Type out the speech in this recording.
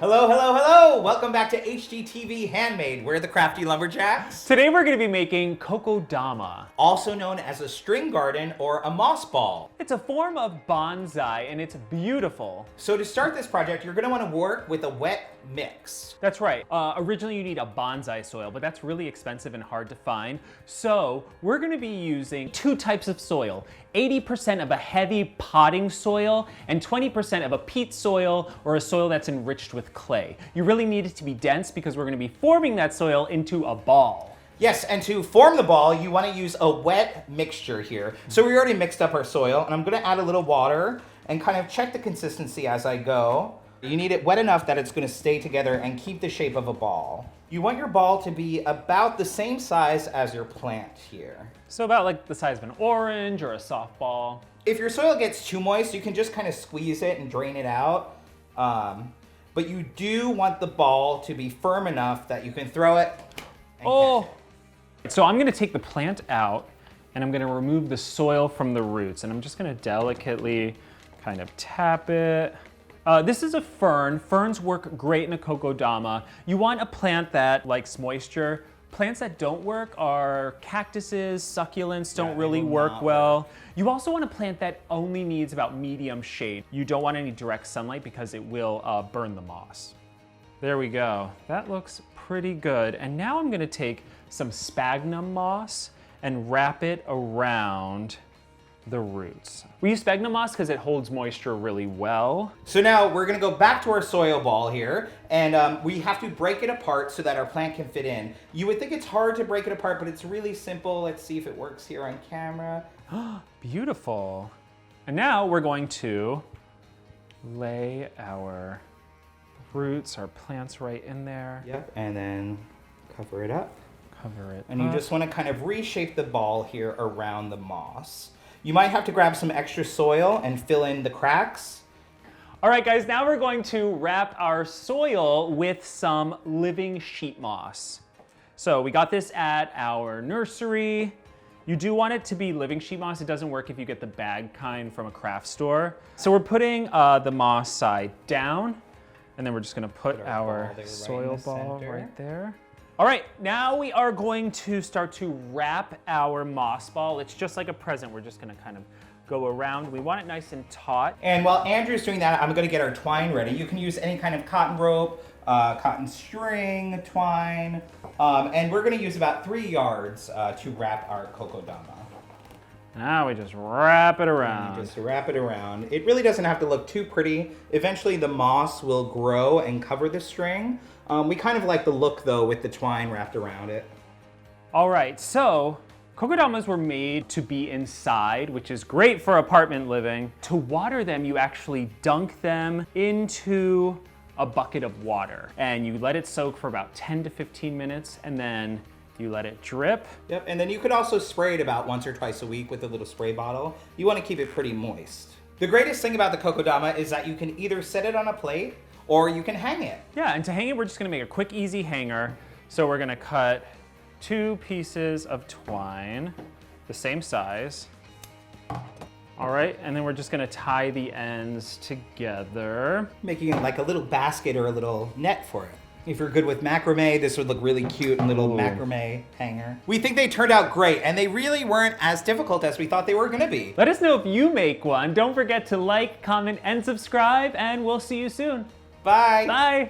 Hello, hello, hello! Welcome back to HGTV Handmade. We're the Crafty Lumberjacks. Today we're going to be making Kokedama. Also known as a string garden or a moss ball. It's a form of bonsai and it's beautiful. So to start this project, you're going to want to work with a wet mix. That's right. Originally you need a bonsai soil, but that's really expensive and hard to find. So we're going to be using two types of soil. 80% of a heavy potting soil and 20% of a peat soil or a soil that's enriched with clay. You really need it to be dense because we're going to be forming that soil into a ball. Yes, and to form the ball, you want to use a wet mixture here. So we already mixed up our soil, and I'm going to add a little water and kind of check the consistency as I go. You need it wet enough that it's going to stay together and keep the shape of a ball. You want your ball to be about the same size as your plant here. So about like the size of an orange or a softball. If your soil gets too moist, you can just kind of squeeze it and drain it out. But you do want the ball to be firm enough that you can throw it and catch it. So I'm going to take the plant out and I'm going to remove the soil from the roots, and I'm just going to delicately kind of tap it. This is a fern. Ferns work great in a kokedama. You want a plant that likes moisture. Plants that don't work are cactuses, succulents don't really work well. You also want a plant that only needs about medium shade. You don't want any direct sunlight because it will burn the moss. There we go. That looks pretty good. And now I'm gonna take some sphagnum moss and wrap it around the roots. We use sphagnum moss because it holds moisture really well. So now we're gonna go back to our soil ball here, and we have to break it apart so that our plant can fit in. You would think it's hard to break it apart, but it's really simple. Let's see if it works here on camera. Beautiful. And now we're going to lay our roots, our plants right in there. Yep, and then cover it up. Cover it And you just wanna kind of reshape the ball here around the moss. You might have to grab some extra soil and fill in the cracks. All right, guys, now we're going to wrap our soil with some living sheet moss. So we got this at our nursery. You do want it to be living sheet moss. It doesn't work if you get the bag kind from a craft store. So we're putting the moss side down, and then we're just gonna put our soil ball right there. All right, now we are going to start to wrap our moss ball. It's just like a present. We're just gonna kind of go around. We want it nice and taut. And while Andrew's doing that, I'm gonna get our twine ready. You can use any kind of cotton rope, cotton string, twine, and we're gonna use about 3 yards to wrap our kokedama. Now we just wrap it around. Just wrap it around. It really doesn't have to look too pretty. Eventually the moss will grow and cover the string. We kind of like the look though with the twine wrapped around it. All right, so kokedamas were made to be inside, which is great for apartment living. To water them, you actually dunk them into a bucket of water and you let it soak for about 10 to 15 minutes and then you let it drip. Yep, and then you could also spray it about once or twice a week with a little spray bottle. You want to keep it pretty moist. The greatest thing about the kokedama is that you can either set it on a plate or you can hang it. Yeah, and to hang it, we're just gonna make a quick, easy hanger. So we're gonna cut 2 pieces of twine, the same size. All right, and then we're just gonna tie the ends together. Making it like a little basket or a little net for it. If you're good with macrame, this would look really cute, a little macrame hanger. We think they turned out great, and they really weren't as difficult as we thought they were gonna be. Let us know if you make one. Don't forget to like, comment, and subscribe, and we'll see you soon. Bye. Bye.